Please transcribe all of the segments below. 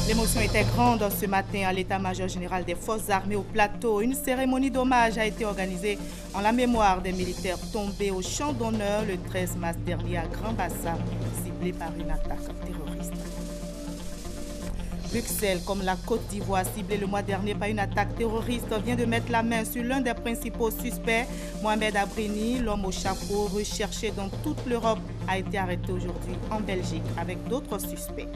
L'émotion était grande ce matin à l'état-major général des forces armées au plateau. Une cérémonie d'hommage a été organisée en la mémoire des militaires tombés au champ d'honneur le 13 mars dernier à Grand-Bassam, ciblés par une attaque terroriste. Bruxelles, comme la Côte d'Ivoire, ciblée le mois dernier par une attaque terroriste, vient de mettre la main sur l'un des principaux suspects. Mohamed Abrini, l'homme au chapeau recherché dans toute l'Europe, a été arrêté aujourd'hui en Belgique avec d'autres suspects.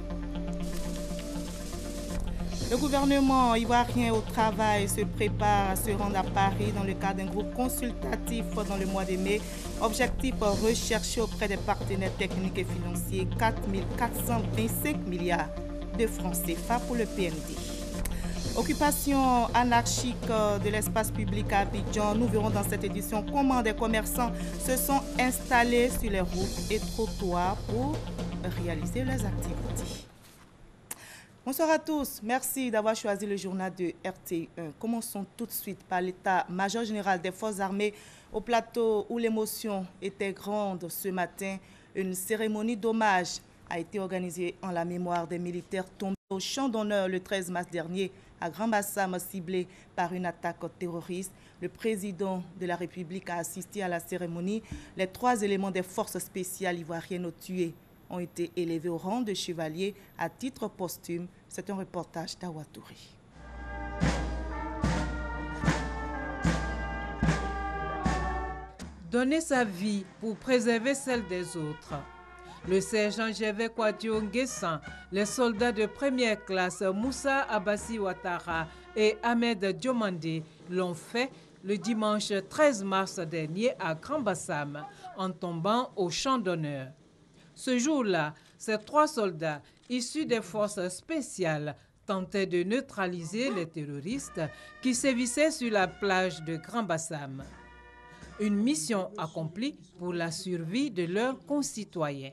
Le gouvernement ivoirien au travail se prépare à se rendre à Paris dans le cadre d'un groupe consultatif dans le mois de mai. Objectif recherché auprès des partenaires techniques et financiers 4 425 milliards de francs CFA pour le PND. Occupation anarchique de l'espace public à Abidjan. Nous verrons dans cette édition comment des commerçants se sont installés sur les routes et trottoirs pour réaliser leurs activités. Bonsoir à tous, merci d'avoir choisi le journal de RT1. Commençons tout de suite par l'état-major général des forces armées au plateau où l'émotion était grande ce matin. Une cérémonie d'hommage a été organisée en la mémoire des militaires tombés au champ d'honneur le 13 mars dernier à Grand-Bassam, ciblés par une attaque terroriste. Le président de la République a assisté à la cérémonie. Les 3 éléments des forces spéciales ivoiriennes tués ont été élevés au rang de chevaliers à titre posthume. C'est un reportage d'Awatouri. Donner sa vie pour préserver celle des autres. Le sergent Gervais Kouadio Nguessan, les soldats de première classe Moussa Abassi Ouattara et Ahmed Diomandé l'ont fait le dimanche 13 mars dernier à Grand-Bassam en tombant au champ d'honneur. Ce jour-là, ces 3 soldats issus des forces spéciales tentaient de neutraliser les terroristes qui sévissaient sur la plage de Grand-Bassam. Une mission accomplie pour la survie de leurs concitoyens.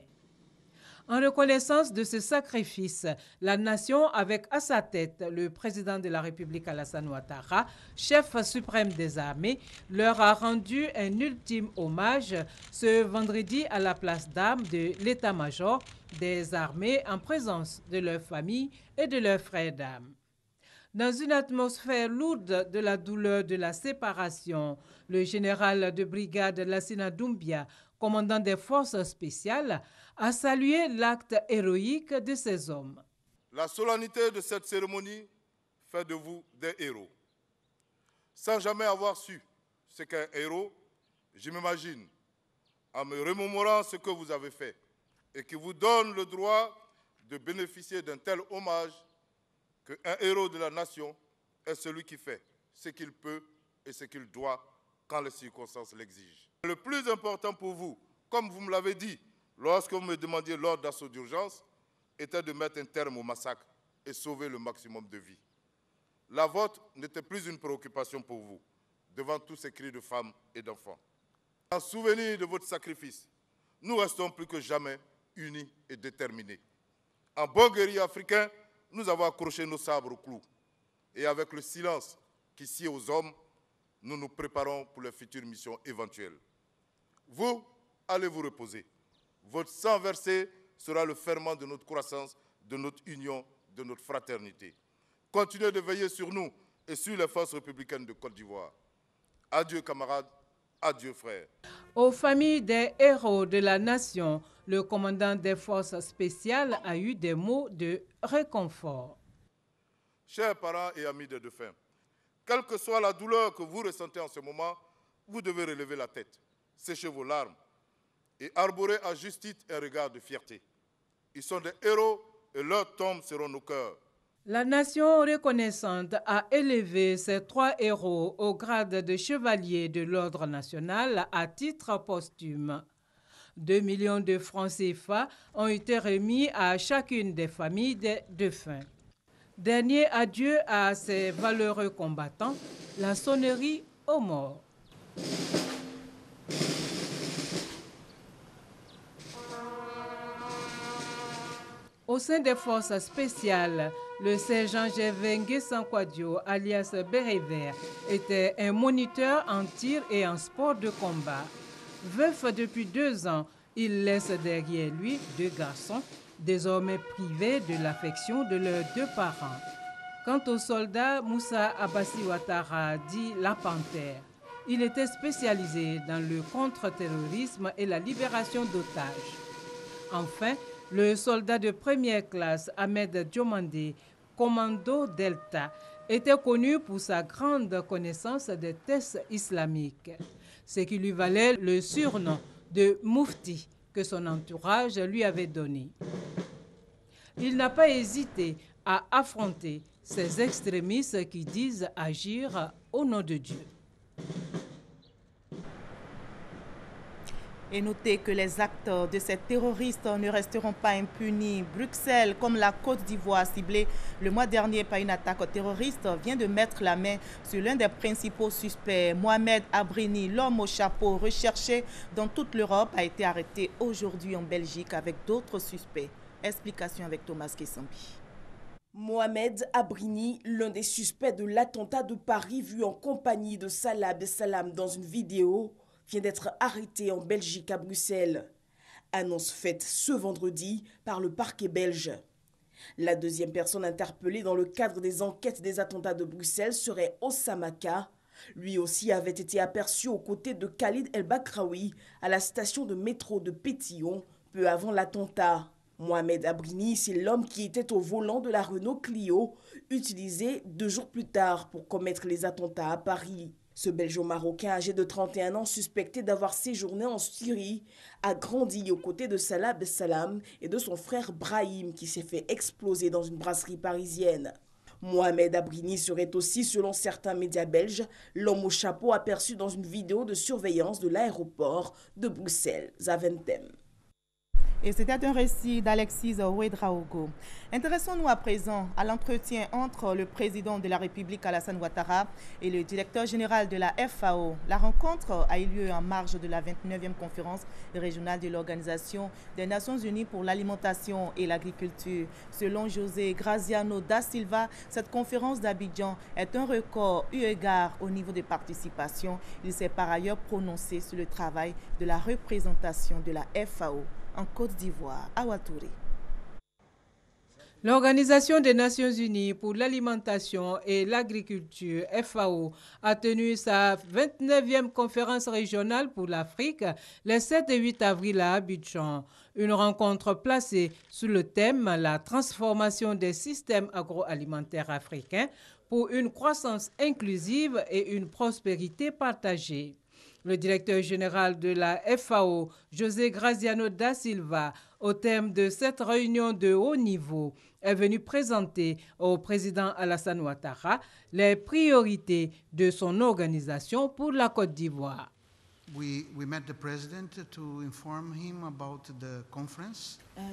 En reconnaissance de ce sacrifice, la nation, avec à sa tête le président de la République Alassane Ouattara, chef suprême des armées, leur a rendu un ultime hommage ce vendredi à la place d'armes de l'état-major des armées en présence de leurs familles et de leurs frères d'armes. Dans une atmosphère lourde de la douleur de la séparation, le général de brigade Lassina Doumbia, commandant des forces spéciales, a salué l'acte héroïque de ces hommes. La solennité de cette cérémonie fait de vous des héros. Sans jamais avoir su ce qu'est un héros, je m'imagine, en me remémorant ce que vous avez fait et qui vous donne le droit de bénéficier d'un tel hommage, qu'un héros de la nation est celui qui fait ce qu'il peut et ce qu'il doit quand les circonstances l'exigent. Le plus important pour vous, comme vous me l'avez dit lorsque vous me demandiez l'ordre d'assaut d'urgence, était de mettre un terme au massacre et sauver le maximum de vies. La vôtre n'était plus une préoccupation pour vous, devant tous ces cris de femmes et d'enfants. En souvenir de votre sacrifice, nous restons plus que jamais unis et déterminés. En bon guerrier africain, nous avons accroché nos sabres au clou. Et avec le silence qui sied aux hommes, nous nous préparons pour les futures missions éventuelles. Vous, allez vous reposer. Votre sang versé sera le ferment de notre croissance, de notre union, de notre fraternité. Continuez de veiller sur nous et sur les forces républicaines de Côte d'Ivoire. Adieu camarades, adieu frères. Aux familles des héros de la nation, le commandant des forces spéciales a eu des mots de réconfort. Chers parents et amis des défunts, quelle que soit la douleur que vous ressentez en ce moment, vous devez relever la tête, sécher vos larmes et arborer à juste titre un regard de fierté. Ils sont des héros et leurs tombes seront nos cœurs. La nation reconnaissante a élevé ces 3 héros au grade de chevalier de l'ordre national à titre posthume. 2 millions de francs CFA ont été remis à chacune des familles des défunts. Dernier adieu à ces valeureux combattants, la sonnerie aux morts. Au sein des forces spéciales, le sergent Gervais Nguessan Kouadio, alias Béret Vert, était un moniteur en tir et en sport de combat. Veuf depuis 2 ans, il laisse derrière lui 2 garçons, désormais privés de l'affection de leurs deux parents. Quant au soldat Moussa Abbassi Ouattara, dit la Panthère, il était spécialisé dans le contre-terrorisme et la libération d'otages. Enfin, le soldat de première classe Ahmed Diomandé, commando Delta, était connu pour sa grande connaissance des tests islamiques, ce qui lui valait le surnom de Moufti que son entourage lui avait donné. Il n'a pas hésité à affronter ces extrémistes qui disent agir au nom de Dieu. Et notez que les actes de ces terroristes ne resteront pas impunis. Bruxelles, comme la Côte d'Ivoire, ciblée le mois dernier par une attaque terroriste, vient de mettre la main sur l'un des principaux suspects. Mohamed Abrini, l'homme au chapeau recherché dans toute l'Europe, a été arrêté aujourd'hui en Belgique avec d'autres suspects. Explication avec Thomas Kessambi. Mohamed Abrini, l'un des suspects de l'attentat de Paris vu en compagnie de Salah Abdeslam dans une vidéo, vient d'être arrêté en Belgique à Bruxelles. Annonce faite ce vendredi par le parquet belge. La deuxième personne interpellée dans le cadre des enquêtes des attentats de Bruxelles serait Oussama K. Lui aussi avait été aperçu aux côtés de Khalid El Bakraoui à la station de métro de Pétillon peu avant l'attentat. Mohamed Abrini, c'est l'homme qui était au volant de la Renault Clio, utilisée 2 jours plus tard pour commettre les attentats à Paris. Ce Belgeo-Marocain âgé de 31 ans, suspecté d'avoir séjourné en Syrie, a grandi aux côtés de Salah Abdeslam et de son frère Brahim qui s'est fait exploser dans une brasserie parisienne. Mohamed Abrini serait aussi, selon certains médias belges, l'homme au chapeau aperçu dans une vidéo de surveillance de l'aéroport de Bruxelles-Zaventem. Et c'était un récit d'Alexis Ouedraogo. Intéressons-nous à présent à l'entretien entre le président de la République Alassane Ouattara et le directeur général de la FAO. La rencontre a eu lieu en marge de la 29e conférence régionale de l'Organisation des Nations Unies pour l'alimentation et l'agriculture. Selon José Graziano da Silva, cette conférence d'Abidjan est un record eu égard au niveau de participation. Il s'est par ailleurs prononcé sur le travail de la représentation de la FAO en Côte d'Ivoire, à Ouattouri. L'Organisation des Nations Unies pour l'alimentation et l'agriculture, FAO, a tenu sa 29e conférence régionale pour l'Afrique les 7 et 8 avril à Abidjan. Une rencontre placée sous le thème « La transformation des systèmes agroalimentaires africains pour une croissance inclusive et une prospérité partagée ». Le directeur général de la FAO, José Graziano da Silva, au thème de cette réunion de haut niveau, est venu présenter au président Alassane Ouattara les priorités de son organisation pour la Côte d'Ivoire.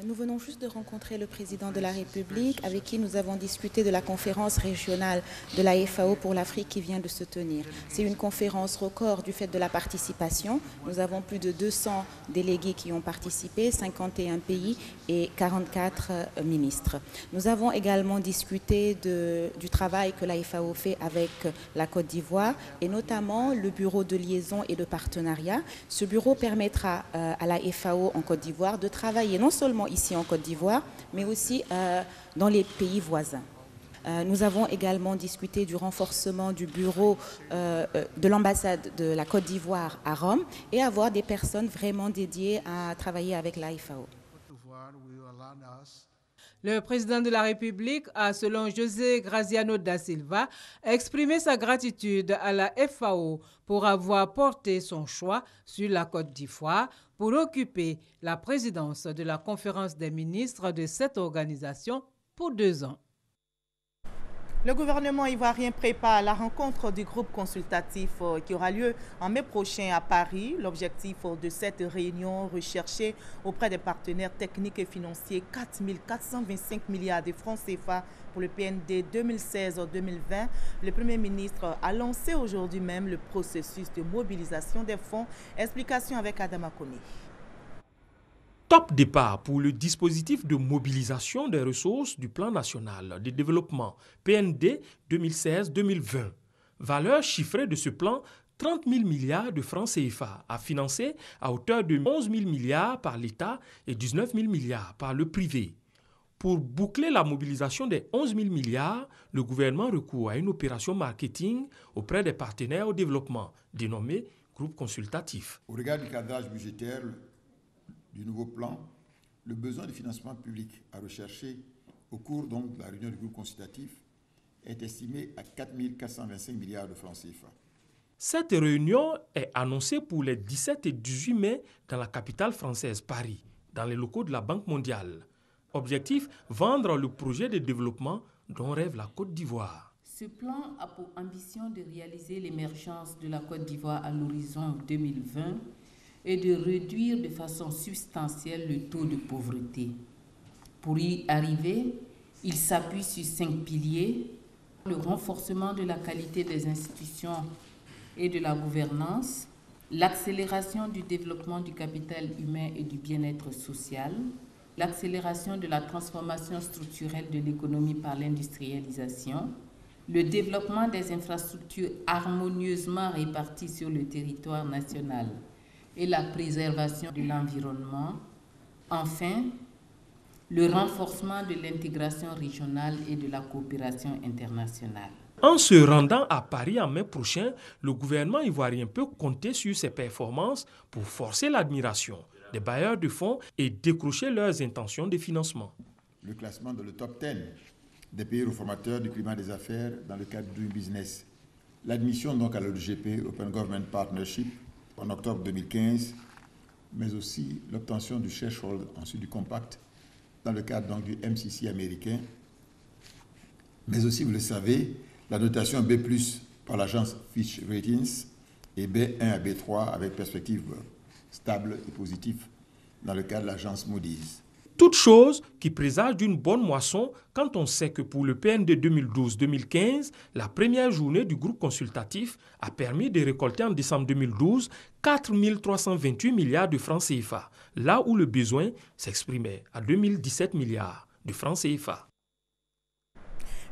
Nous venons juste de rencontrer le président de la République avec qui nous avons discuté de la conférence régionale de la FAO pour l'Afrique qui vient de se tenir. C'est une conférence record du fait de la participation. Nous avons plus de 200 délégués qui ont participé, 51 pays et 44 ministres. Nous avons également discuté du travail que la FAO fait avec la Côte d'Ivoire et notamment le bureau de liaison et de partenariat. Ce bureau permettra à la FAO en Côte d'Ivoire de travailler non seulement ici en Côte d'Ivoire, mais aussi dans les pays voisins. Nous avons également discuté du renforcement du bureau de l'ambassade de la Côte d'Ivoire à Rome et avoir des personnes vraiment dédiées à travailler avec la FAO. Le président de la République a, selon José Graziano da Silva, exprimé sa gratitude à la FAO pour avoir porté son choix sur la Côte d'Ivoire pour occuper la présidence de la conférence des ministres de cette organisation pour 2 ans. Le gouvernement ivoirien prépare la rencontre du groupe consultatif qui aura lieu en mai prochain à Paris. L'objectif de cette réunion recherchée auprès des partenaires techniques et financiers 4 425 milliards de francs CFA pour le PND 2016-2020. Le Premier ministre a lancé aujourd'hui même le processus de mobilisation des fonds. Explication avec Adama Kone. Top départ pour le dispositif de mobilisation des ressources du Plan national de développement PND 2016-2020. Valeur chiffrée de ce plan, 30 000 milliards de francs CFA à financer à hauteur de 11 000 milliards par l'État et 19 000 milliards par le privé. Pour boucler la mobilisation des 11 000 milliards, le gouvernement recourt à une opération marketing auprès des partenaires au développement, dénommée groupe consultatif. Au regard du cadrage budgétaire du nouveau plan, le besoin de financement public à rechercher au cours donc de la réunion du groupe consultatif est estimé à 4 425 milliards de francs CFA. Cette réunion est annoncée pour les 17 et 18 mai dans la capitale française, Paris, dans les locaux de la Banque mondiale. Objectif, vendre le projet de développement dont rêve la Côte d'Ivoire. Ce plan a pour ambition de réaliser l'émergence de la Côte d'Ivoire à l'horizon 2020 et de réduire de façon substantielle le taux de pauvreté. Pour y arriver, il s'appuie sur 5 piliers: le renforcement de la qualité des institutions et de la gouvernance, l'accélération du développement du capital humain et du bien-être social, l'accélération de la transformation structurelle de l'économie par l'industrialisation, le développement des infrastructures harmonieusement réparties sur le territoire national et la préservation de l'environnement. Enfin, le renforcement de l'intégration régionale et de la coopération internationale. En se rendant à Paris en mai prochain, le gouvernement ivoirien peut compter sur ses performances pour forcer l'admiration des bailleurs de fonds et décrocher leurs intentions de financement. Le classement dans le top 10 des pays réformateurs du climat des affaires dans le cadre du business. L'admission donc à l'OGP, Open Government Partnership, en octobre 2015, mais aussi l'obtention du threshold, ensuite du compact, dans le cadre donc du MCC américain. Mais aussi, vous le savez, la notation B+, par l'agence Fitch Ratings et B1 à B3 avec perspective stable et positive dans le cadre de l'agence Moody's. Toute chose qui présage d'une bonne moisson quand on sait que pour le PND 2012-2015, la première journée du groupe consultatif a permis de récolter en décembre 2012 4 328 milliards de francs CFA, là où le besoin s'exprimait à 2017 milliards de francs CFA.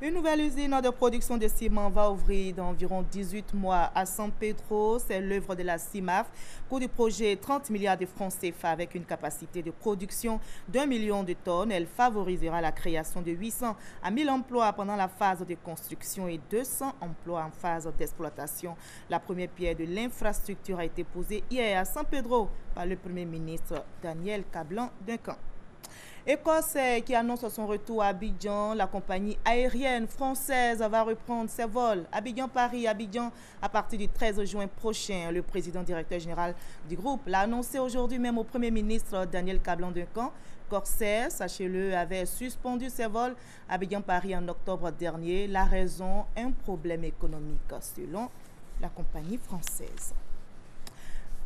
Une nouvelle usine de production de ciment va ouvrir dans environ 18 mois à San Pedro. C'est l'œuvre de la CIMAF. Coût du projet 30 milliards de francs CFA avec une capacité de production d'1 million de tonnes. Elle favorisera la création de 800 à 1000 emplois pendant la phase de construction et 200 emplois en phase d'exploitation. La première pierre de l'infrastructure a été posée hier à San Pedro par le Premier ministre Daniel Kablan-Duncan. Écosse qui annonce son retour à Abidjan. La compagnie aérienne française va reprendre ses vols Abidjan-Paris, Abidjan à partir du 13 juin prochain. Le président directeur général du groupe l'a annoncé aujourd'hui même au Premier ministre Daniel Kablan-Duncan. Corsair, sachez-le, avait suspendu ses vols Abidjan-Paris en octobre dernier. La raison, un problème économique selon la compagnie française.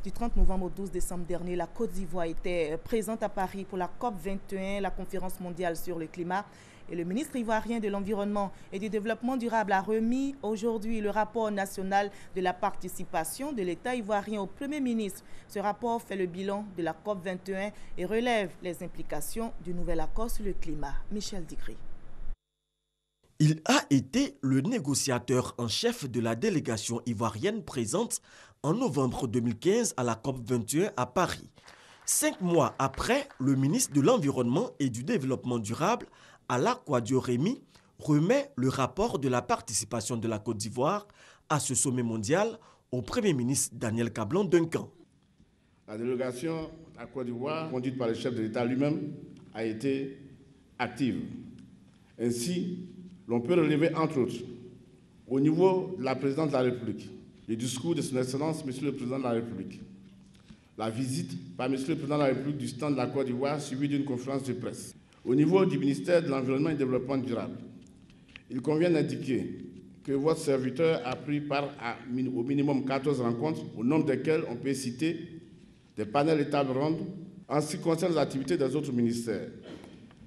Du 30 novembre au 12 décembre dernier, la Côte d'Ivoire était présente à Paris pour la COP21, la conférence mondiale sur le climat. Et le ministre ivoirien de l'Environnement et du Développement durable a remis aujourd'hui le rapport national de la participation de l'État ivoirien au Premier ministre. Ce rapport fait le bilan de la COP21 et relève les implications du nouvel accord sur le climat. Michel Digri. Il a été le négociateur en chef de la délégation ivoirienne présente en novembre 2015 à la COP21 à Paris. 5 mois après, le ministre de l'Environnement et du Développement durable, Alla Kouadio Rémy, remet le rapport de la participation de la Côte d'Ivoire à ce sommet mondial au Premier ministre Daniel Kablan-Duncan. La délégation à Côte d'Ivoire, conduite par le chef de l'État lui-même, a été active. Ainsi, l'on peut relever, entre autres, au niveau de la présidente de la République, le discours de son Excellence, Monsieur le Président de la République, la visite par Monsieur le Président de la République du stand de la Côte d'Ivoire suivie d'une conférence de presse. Au niveau du ministère de l'Environnement et du Développement durable, il convient d'indiquer que votre serviteur a pris part au minimum 14 rencontres, au nombre desquelles on peut citer des panels et tables rondes en ce qui concerne les activités des autres ministères.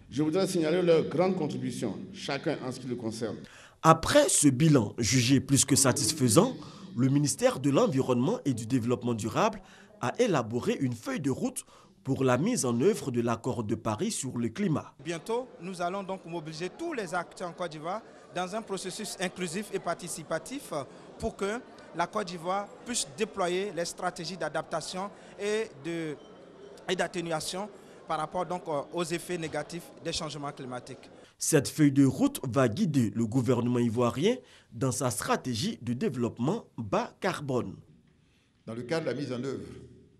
Je voudrais signaler leur grande contribution, chacun en ce qui le concerne. Après ce bilan jugé plus que satisfaisant, le ministère de l'Environnement et du Développement durable a élaboré une feuille de route pour la mise en œuvre de l'accord de Paris sur le climat. Bientôt, nous allons donc mobiliser tous les acteurs en Côte d'Ivoire dans un processus inclusif et participatif pour que la Côte d'Ivoire puisse déployer les stratégies d'adaptation et d'atténuation par rapport donc aux effets négatifs des changements climatiques. Cette feuille de route va guider le gouvernement ivoirien dans sa stratégie de développement bas carbone. Dans le cadre de la mise en œuvre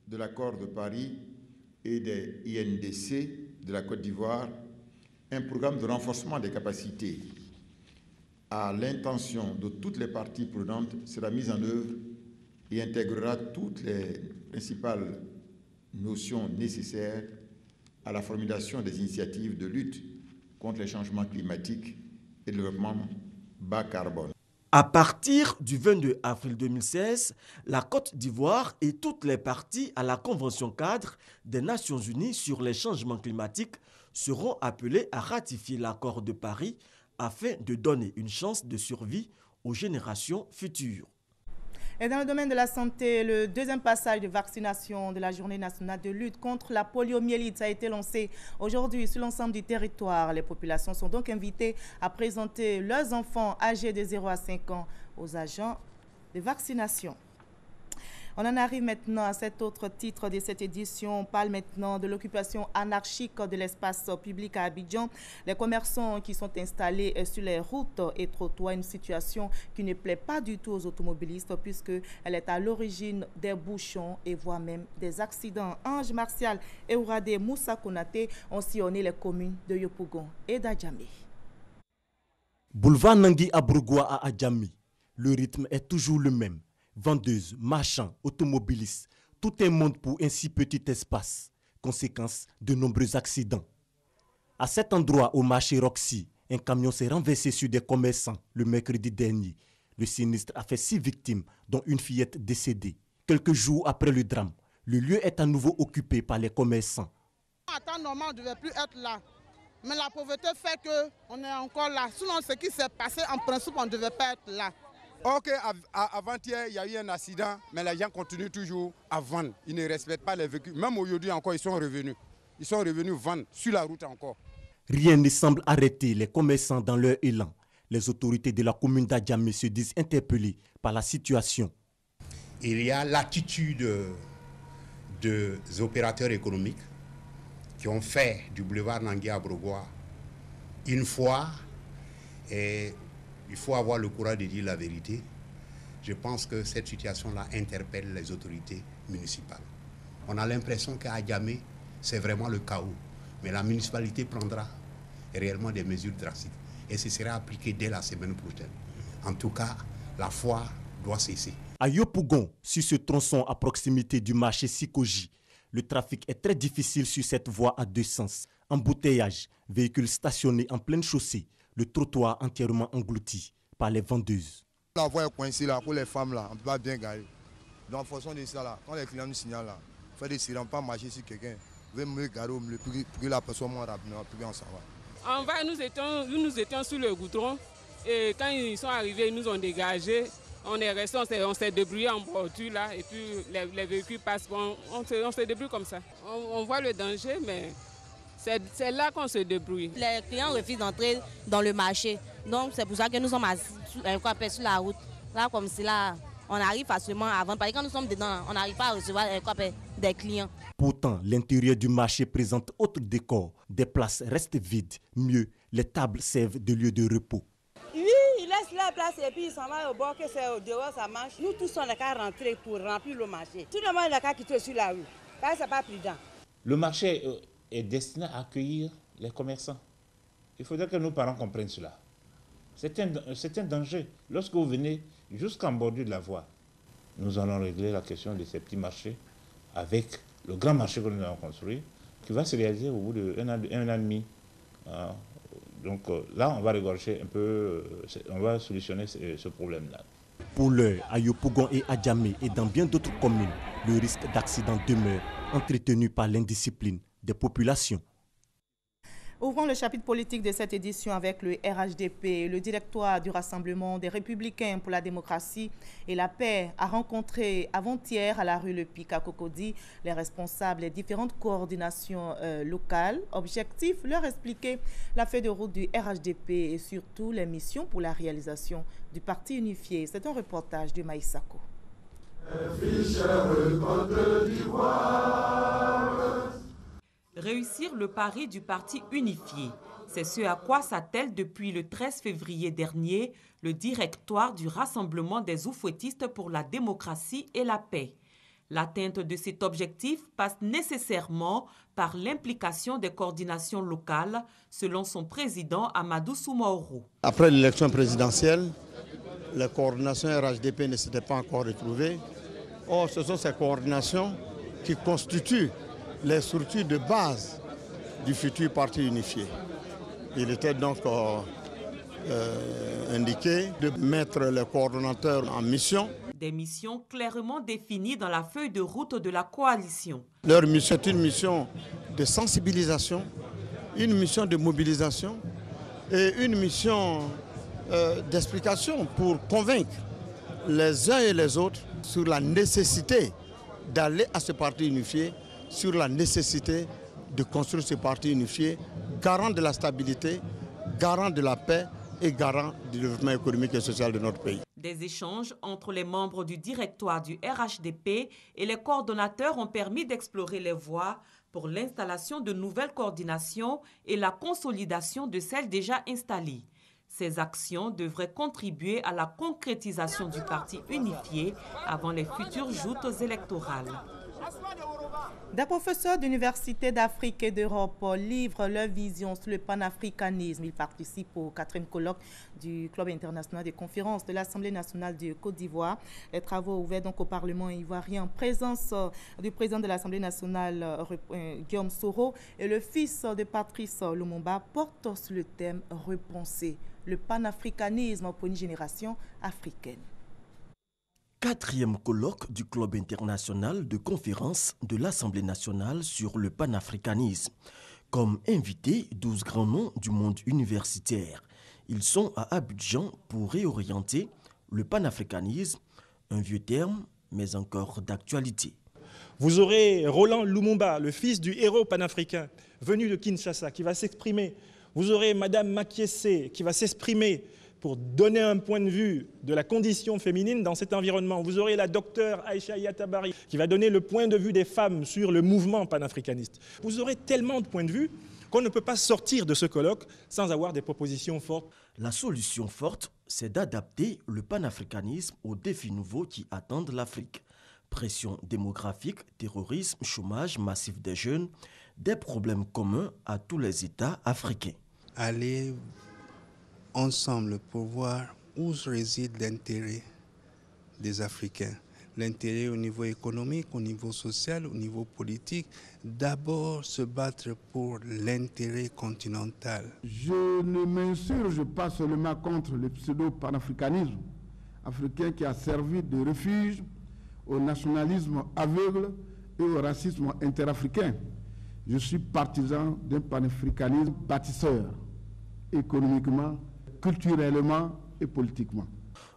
de l'accord de Paris et des INDC de la Côte d'Ivoire, un programme de renforcement des capacités à l'intention de toutes les parties prenantes sera mis en œuvre et intégrera toutes les principales notions nécessaires à la formulation des initiatives de lutte contre les changements climatiques et de développement bas carbone. À partir du 22 avril 2016, la Côte d'Ivoire et toutes les parties à la Convention cadre des Nations Unies sur les changements climatiques seront appelées à ratifier l'accord de Paris afin de donner une chance de survie aux générations futures. Et dans le domaine de la santé, le deuxième passage de vaccination de la Journée nationale de lutte contre la poliomyélite a été lancé aujourd'hui sur l'ensemble du territoire. Les populations sont donc invitées à présenter leurs enfants âgés de 0 à 5 ans aux agents de vaccination. On en arrive maintenant à cet autre titre de cette édition. On parle maintenant de l'occupation anarchique de l'espace public à Abidjan. Les commerçants qui sont installés sur les routes et trottoirs, une situation qui ne plaît pas du tout aux automobilistes puisqu'elle est à l'origine des bouchons et voire même des accidents. Ange Martial et Ouradé Moussa Konaté ont sillonné les communes de Yopougon et d'Adjamé. Boulevard Nangui Abrugwa à Adjamé, le rythme est toujours le même. Vendeuses, marchands, automobilistes, tout un monde pour un si petit espace. Conséquence de nombreux accidents. À cet endroit au marché Roxy, un camion s'est renversé sur des commerçants le mercredi dernier. Le sinistre a fait 6 victimes, dont une fillette décédée. Quelques jours après le drame, le lieu est à nouveau occupé par les commerçants. En temps normal, on ne devait plus être là. Mais la pauvreté fait qu'on est encore là. Sinon, ce qui s'est passé, en principe, on ne devait pas être là. Ok, avant-hier, il y a eu un accident, mais les gens continuent toujours à vendre. Ils ne respectent pas les véhicules. Même aujourd'hui encore, ils sont revenus. Ils sont revenus vendre sur la route encore. Rien ne semble arrêter les commerçants dans leur élan. Les autorités de la commune d'Adjamé se disent interpellées par la situation. Il y a l'attitude des opérateurs économiques qui ont fait du boulevard Nangui Abrugwa une fois et il faut avoir le courage de dire la vérité. Je pense que cette situation-là interpelle les autorités municipales. On a l'impression qu'à Adjamé, c'est vraiment le chaos. Mais la municipalité prendra réellement des mesures drastiques. Et ce sera appliqué dès la semaine prochaine. En tout cas, la foire doit cesser. À Yopougon, sur ce tronçon à proximité du marché Sikoji, le trafic est très difficile sur cette voie à 2 sens. Embouteillage, véhicules stationnés en pleine chaussée, le trottoir entièrement englouti par les vendeuses. La voie est coincée là pour les femmes là, on ne peut pas bien garer. Donc en fonction de ça là, quand les clients nous signalent là, faire des sirènes, pas marcher sur quelqu'un, veut me garer pour que la personne moins rapidement, pour qu'on s'en va. En vrai, nous étions sur le goudron et quand ils sont arrivés, ils nous ont dégagés. On est resté, on s'est débrouillé en bordure là et puis les véhicules passent. On se débrouille comme ça. On voit le danger, mais c'est là qu'on se débrouille. Les clients refusent d'entrer dans le marché. Donc c'est pour ça que nous sommes sur la route. Là, comme si là, on arrive facilement à vendre. Parce que quand nous sommes dedans, on n'arrive pas à recevoir des clients. Pourtant, l'intérieur du marché présente autre décor. Des places restent vides. Mieux, les tables servent de lieu de repos. Oui, il laisse la place et puis il s'en va au bord que c'est au dehors, ça marche. Nous tous, on n'a qu'à rentrer pour remplir le marché. Tout le monde n'a qu'à quitter sur la rue. Parce que ce n'est pas prudent. Le marché est destiné à accueillir les commerçants. Il faudrait que nos parents comprennent cela. C'est un danger. Lorsque vous venez jusqu'en bordure de la voie, nous allons régler la question de ces petits marchés avec le grand marché que nous avons construit, qui va se réaliser au bout d'un an et demi. Donc là, on va regorger un peu, on va solutionner ce problème-là. Pour l'heure, à Yopougon et Adjamé et dans bien d'autres communes, le risque d'accident demeure, entretenu par l'indiscipline des populations. Ouvrons le chapitre politique de cette édition avec le RHDP. Le directoire du Rassemblement des Républicains pour la démocratie et la paix a rencontré avant-hier à la rue Le Pic à Cocody les responsables des différentes coordinations locales. Objectif, leur expliquer la feuille de route du RHDP et surtout les missions pour la réalisation du parti unifié. C'est un reportage de Maïsako. Réussir le pari du parti unifié, c'est ce à quoi s'attelle depuis le 13 février dernier le directoire du Rassemblement des oufouettistes pour la démocratie et la paix. L'atteinte de cet objectif passe nécessairement par l'implication des coordinations locales, selon son président Amadou Soumaoro. Après l'élection présidentielle, les coordinations RHDP ne s'étaient pas encore retrouvées. Or, ce sont ces coordinations qui constituent les structures de base du futur parti unifié. Il était donc indiqué de mettre les coordonnateurs en mission. Des missions clairement définies dans la feuille de route de la coalition. Leur mission est une mission de sensibilisation, une mission de mobilisation et une mission d'explication pour convaincre les uns et les autres sur la nécessité d'aller à ce parti unifié, sur la nécessité de construire ce parti unifié, garant de la stabilité, garant de la paix et garant du développement économique et social de notre pays. Des échanges entre les membres du directoire du RHDP et les coordonnateurs ont permis d'explorer les voies pour l'installation de nouvelles coordinations et la consolidation de celles déjà installées. Ces actions devraient contribuer à la concrétisation du parti unifié avant les futures joutes électorales. Des professeurs d'universités d'Afrique et d'Europe livrent leur vision sur le panafricanisme. Ils participent au 4e colloque du Club international des conférences de l'Assemblée nationale de Côte d'Ivoire. Les travaux ouverts donc au Parlement ivoirien en présence du président de l'Assemblée nationale, Guillaume Soro, et le fils de Patrice Lumumba portent sur le thème « Repenser le panafricanisme pour une génération africaine ». 4e colloque du Club international de conférences de l'Assemblée nationale sur le panafricanisme. Comme invités, 12 grands noms du monde universitaire. Ils sont à Abidjan pour réorienter le panafricanisme, un vieux terme, mais encore d'actualité. Vous aurez Roland Lumumba, le fils du héros panafricain, venu de Kinshasa, qui va s'exprimer. Vous aurez Madame Makiese, qui va s'exprimer pour donner un point de vue de la condition féminine dans cet environnement. Vous aurez la docteure Aïcha Yatabari qui va donner le point de vue des femmes sur le mouvement panafricaniste. Vous aurez tellement de points de vue qu'on ne peut pas sortir de ce colloque sans avoir des propositions fortes. La solution forte, c'est d'adapter le panafricanisme aux défis nouveaux qui attendent l'Afrique. Pression démographique, terrorisme, chômage massif des jeunes, des problèmes communs à tous les États africains. Aller ensemble pour voir où réside l'intérêt des Africains. L'intérêt au niveau économique, au niveau social, au niveau politique. D'abord se battre pour l'intérêt continental. Je ne m'insurge pas seulement contre le pseudo-panafricanisme africain qui a servi de refuge au nationalisme aveugle et au racisme interafricain. Je suis partisan d'un panafricanisme bâtisseur, économiquement, culturellement et politiquement.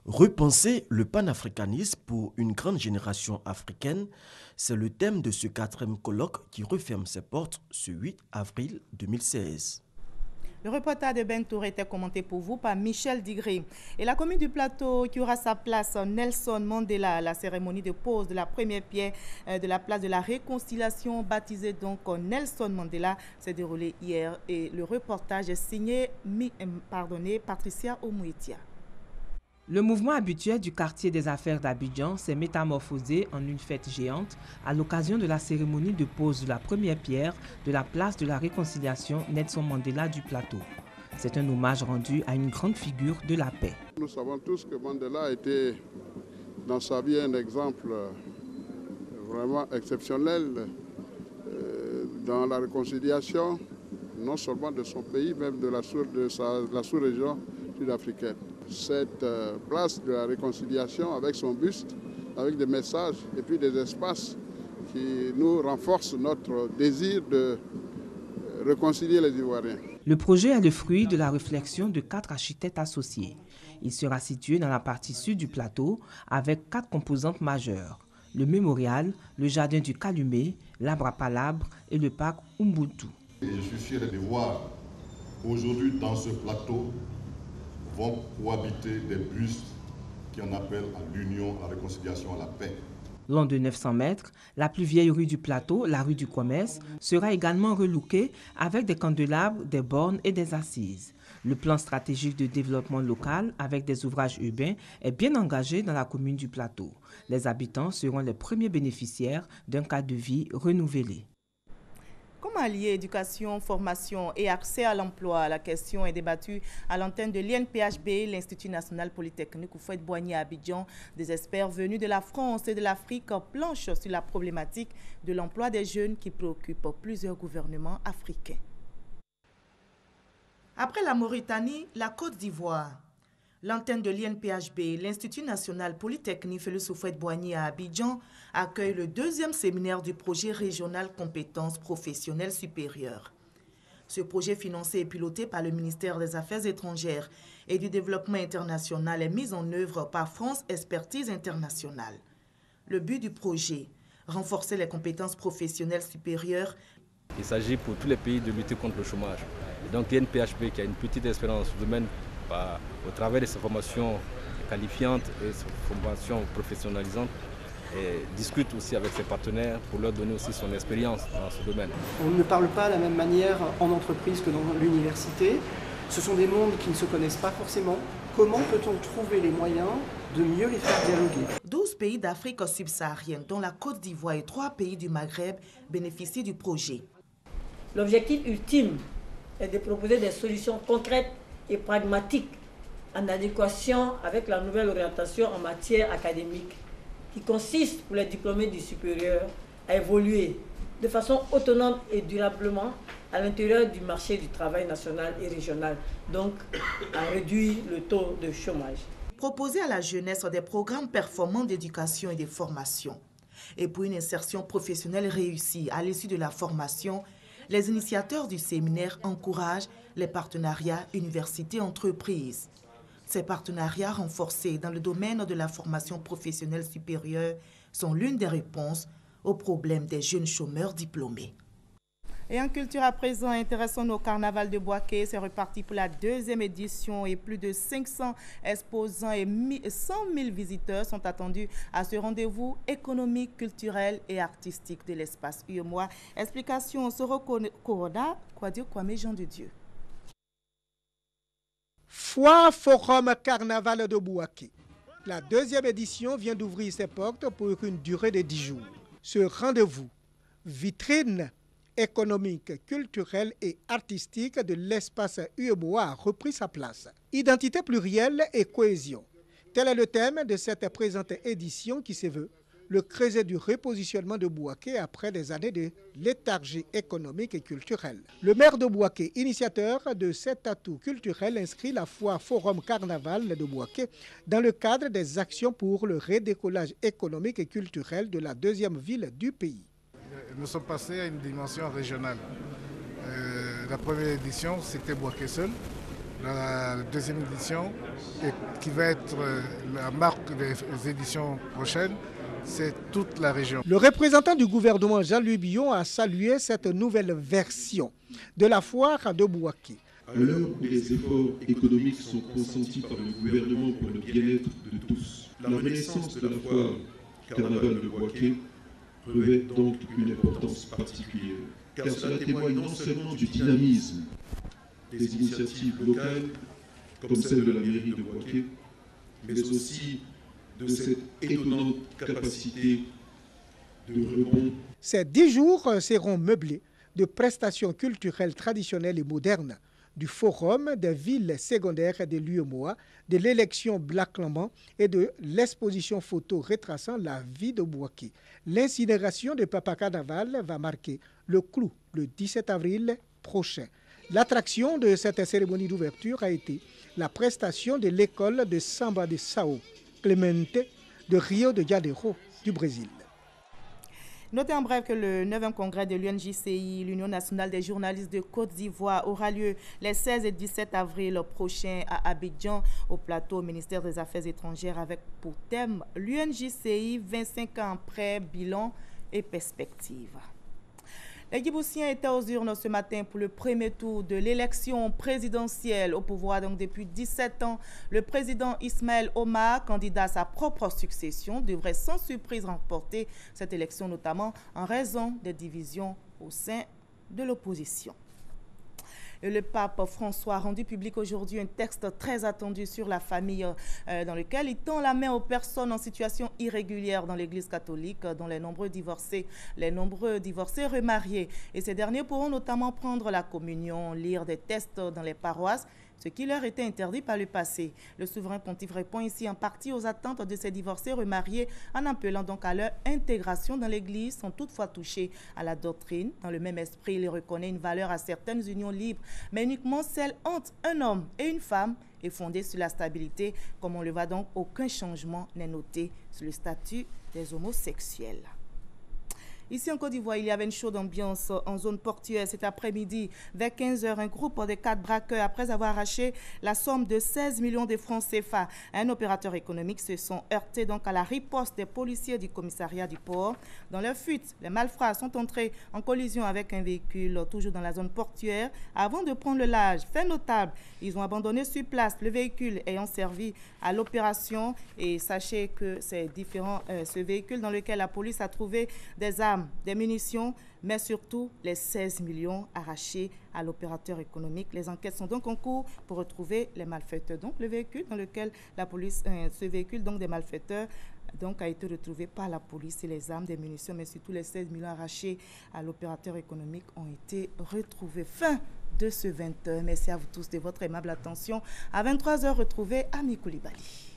Repenser le panafricanisme pour une grande génération africaine, c'est le thème de ce 4e colloque qui referme ses portes ce 8 avril 2016. Le reportage de Ben Tour était commenté pour vous par Michel Digré. Et la commune du Plateau qui aura sa place Nelson Mandela. La cérémonie de pose de la première pierre de la place de la réconciliation, baptisée donc Nelson Mandela, s'est déroulée hier. Et le reportage est signé Patricia Omouetia. Le mouvement habituel du quartier des affaires d'Abidjan s'est métamorphosé en une fête géante à l'occasion de la cérémonie de pose de la première pierre de la place de la réconciliation Nelson Mandela du Plateau. C'est un hommage rendu à une grande figure de la paix. Nous savons tous que Mandela a été dans sa vie un exemple vraiment exceptionnel dans la réconciliation, non seulement de son pays, même de la sous-région sud-africaine. Cette place de la réconciliation avec son buste, avec des messages et puis des espaces qui nous renforcent notre désir de réconcilier les Ivoiriens. Le projet est le fruit de la réflexion de 4 architectes associés. Il sera situé dans la partie sud du plateau avec 4 composantes majeures. Le mémorial, le jardin du Calumet, l'arbre à palabres et le parc Ubuntu. Et je suis fier de voir aujourd'hui dans ce plateau vont cohabiter des bustes qui en appellent à l'union, à la réconciliation, à la paix. Long de 900 mètres, la plus vieille rue du plateau, la rue du commerce, sera également relookée avec des candélabres, des bornes et des assises. Le plan stratégique de développement local avec des ouvrages urbains est bien engagé dans la commune du plateau. Les habitants seront les premiers bénéficiaires d'un cadre de vie renouvelé. Comment allier éducation, formation et accès à l'emploi? La question est débattue à l'antenne de l'INPHB, l'Institut national polytechnique Houphouët-Boigny à Abidjan. Des experts venus de la France et de l'Afrique planchent sur la problématique de l'emploi des jeunes qui préoccupe plusieurs gouvernements africains. Après la Mauritanie, la Côte d'Ivoire. L'antenne de l'INPHB, l'Institut national polytechnique Félix Houphouët-Boigny à Abidjan, accueille le deuxième séminaire du projet régional compétences professionnelles supérieures. Ce projet financé et piloté par le ministère des Affaires étrangères et du Développement international est mis en œuvre par France Expertise Internationale. Le but du projet, renforcer les compétences professionnelles supérieures. Il s'agit pour tous les pays de lutter contre le chômage. Et donc l'INPHB qui a une petite expérience au domaine au travers de ses formations qualifiantes et ses formations professionnalisantes, et discute aussi avec ses partenaires pour leur donner aussi son expérience dans ce domaine. On ne parle pas de la même manière en entreprise que dans l'université. Ce sont des mondes qui ne se connaissent pas forcément. Comment peut-on trouver les moyens de mieux les faire dialoguer? 12 pays d'Afrique subsaharienne, dont la Côte d'Ivoire et 3 pays du Maghreb, bénéficient du projet. L'objectif ultime est de proposer des solutions concrètes et pragmatiques en adéquation avec la nouvelle orientation en matière académique qui consiste pour les diplômés du supérieur à évoluer de façon autonome et durablement à l'intérieur du marché du travail national et régional, donc à réduire le taux de chômage. Proposer à la jeunesse des programmes performants d'éducation et de formation. Et pour une insertion professionnelle réussie à l'issue de la formation, les initiateurs du séminaire encouragent les partenariats universités-entreprises. Ces partenariats renforcés dans le domaine de la formation professionnelle supérieure sont l'une des réponses aux problèmes des jeunes chômeurs diplômés. Et en culture à présent, intéressons-nous au carnaval de Bouaké. C'est reparti pour la deuxième édition et plus de 500 exposants et 100 000 visiteurs sont attendus à ce rendez-vous économique, culturel et artistique de l'espace UEMOA. Explication Soro Corona, Kwadio Kwame Jean de Dieu. Foire Forum Carnaval de Bouaké. La deuxième édition vient d'ouvrir ses portes pour une durée de 10 jours. Ce rendez-vous, vitrine économique, culturelle et artistique de l'espace UEMOA a repris sa place. Identité plurielle et cohésion. Tel est le thème de cette présente édition qui se veut le creuset du repositionnement de Bouaké après des années de léthargie économique et culturelle. Le maire de Bouaké, initiateur de cet atout culturel, inscrit la foire Forum Carnaval de Bouaké dans le cadre des actions pour le redécollage économique et culturel de la deuxième ville du pays. Nous sommes passés à une dimension régionale. La première édition, c'était Bouaké seul. La deuxième édition, qui va être la marque des éditions prochaines, c'est toute la région. Le représentant du gouvernement Jean-Louis Billon a salué cette nouvelle version de la foire de Bouaké. À l'heure où les efforts économiques sont consentis par le gouvernement pour le bien-être de tous, la renaissance de la foire Carnaval de Bouaké revêt donc une importance particulière, car cela témoigne non seulement du dynamisme des initiatives locales, comme celle de la mairie de Bouaké, mais aussi de cette étonnante capacité de rebond. Ces 10 jours seront meublés de prestations culturelles traditionnelles et modernes, du forum des villes secondaires de l'UEMOA, de l'élection Black Lamban et de l'exposition photo retraçant la vie de Bouaké. L'incinération de Papa Carnaval va marquer le clou le 17 avril prochain. L'attraction de cette cérémonie d'ouverture a été la prestation de l'école de Samba de Sao Clemente de Rio de Janeiro du Brésil. Notez en bref que le 9e congrès de l'UNJCI, l'Union nationale des journalistes de Côte d'Ivoire, aura lieu les 16 et 17 avril prochains à Abidjan, au plateau au ministère des Affaires étrangères, avec pour thème l'UNJCI 25 ans après, bilan et perspectives. Les Djiboutiens étaient aux urnes ce matin pour le premier tour de l'élection présidentielle. Au pouvoir donc depuis 17 ans, le président Ismaël Omar, candidat à sa propre succession, devrait sans surprise remporter cette élection, notamment en raison des divisions au sein de l'opposition. Et le pape François a rendu public aujourd'hui un texte très attendu sur la famille dans lequel il tend la main aux personnes en situation irrégulière dans l'Église catholique, dont les nombreux divorcés remariés. Et ces derniers pourront notamment prendre la communion, lire des textes dans les paroisses, ce qui leur était interdit par le passé. Le souverain pontife répond ici en partie aux attentes de ces divorcés remariés en appelant donc à leur intégration dans l'Église sans toutefois toucher à la doctrine. Dans le même esprit, il reconnaît une valeur à certaines unions libres, mais uniquement celle entre un homme et une femme est fondée sur la stabilité. Comme on le voit donc, aucun changement n'est noté sur le statut des homosexuels. Ici en Côte d'Ivoire, il y avait une chaude ambiance en zone portuaire cet après-midi. Vers 15h, un groupe de 4 braqueurs, après avoir arraché la somme de 16 millions de francs CFA à un opérateur économique, se sont heurtés donc à la riposte des policiers du commissariat du port. Dans leur fuite, les malfrats sont entrés en collision avec un véhicule toujours dans la zone portuaire avant de prendre le large. Fait notable, ils ont abandonné sur place le véhicule ayant servi à l'opération. Et sachez que c'est différent, ce véhicule dans lequel la police a trouvé des armes, des munitions, mais surtout les 16 millions arrachés à l'opérateur économique. Les enquêtes sont donc en cours pour retrouver les malfaiteurs. Donc le véhicule dans lequel la police, ce véhicule donc des malfaiteurs donc a été retrouvé par la police et les armes, des munitions, mais surtout les 16 millions arrachés à l'opérateur économique ont été retrouvés. Fin de ce 20h. Merci à vous tous de votre aimable attention. À 23h, retrouvez Ami Koulibaly.